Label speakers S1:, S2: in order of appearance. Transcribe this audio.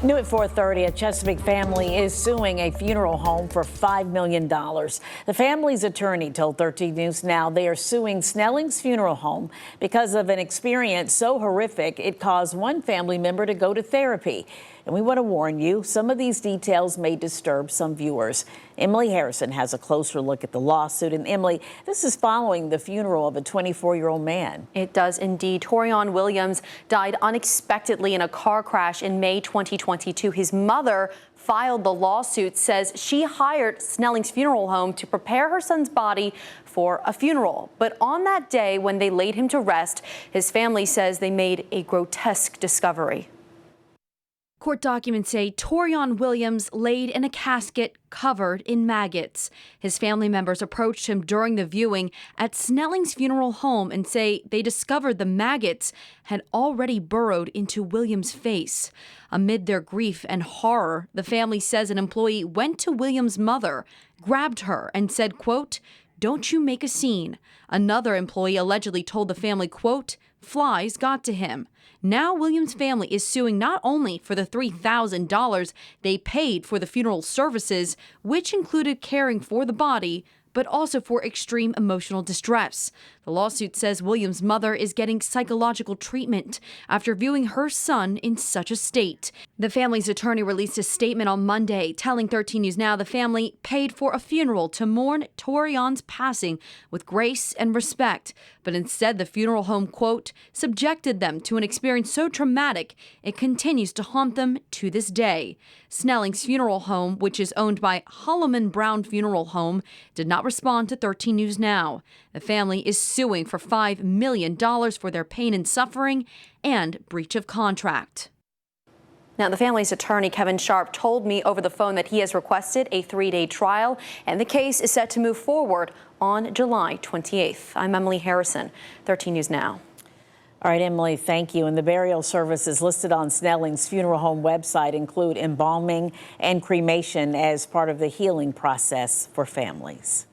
S1: New at 4:30, a Chesapeake family is suing a funeral home for $5 million. The family's attorney told 13 News Now they are suing Snellings Funeral Home because of an experience so horrific it caused one family member to go to therapy. And we want to warn you, some of these details may disturb some viewers. Emily Harrison has a closer look at the lawsuit. And Emily, this is following the funeral of a 24-year-old man.
S2: It does indeed. Torian Williams died unexpectedly in a car crash in May 2022. His mother filed the lawsuit, says she hired Snellings Funeral Home to prepare her son's body for a funeral. But on that day when they laid him to rest, his family says they made a grotesque discovery.
S3: Court documents say Torian Williams laid in a casket covered in maggots. His family members approached him during the viewing at Snellings Funeral Home and say they discovered the maggots had already burrowed into Williams' face. Amid their grief and horror, the family says an employee went to Williams' mother, grabbed her, and said, quote, "Don't you make a scene." Another employee allegedly told the family, quote, "Flies got to him." Now Williams' family is suing not only for the $3,000 they paid for the funeral services, which included caring for the body, but also for extreme emotional distress. The lawsuit says Williams' mother is getting psychological treatment after viewing her son in such a state. The family's attorney released a statement on Monday telling 13 News Now the family paid for a funeral to mourn Torian's passing with grace and respect, but instead the funeral home, quote, subjected them to an experience so traumatic it continues to haunt them to this day. Snellings Funeral Home, which is owned by Holloman Brown Funeral Home, did not respond to 13 News Now. The family is suing for $5 million for their pain and suffering and breach of contract.
S2: Now, the family's attorney, Kevin Sharp, told me over the phone that he has requested a 3-day trial, and the case is set to move forward on July 28th. I'm Emily Harrison, 13 News Now.
S1: All right, Emily, thank you. And the burial services listed on Snellings Funeral Home website include embalming and cremation as part of the healing process for families.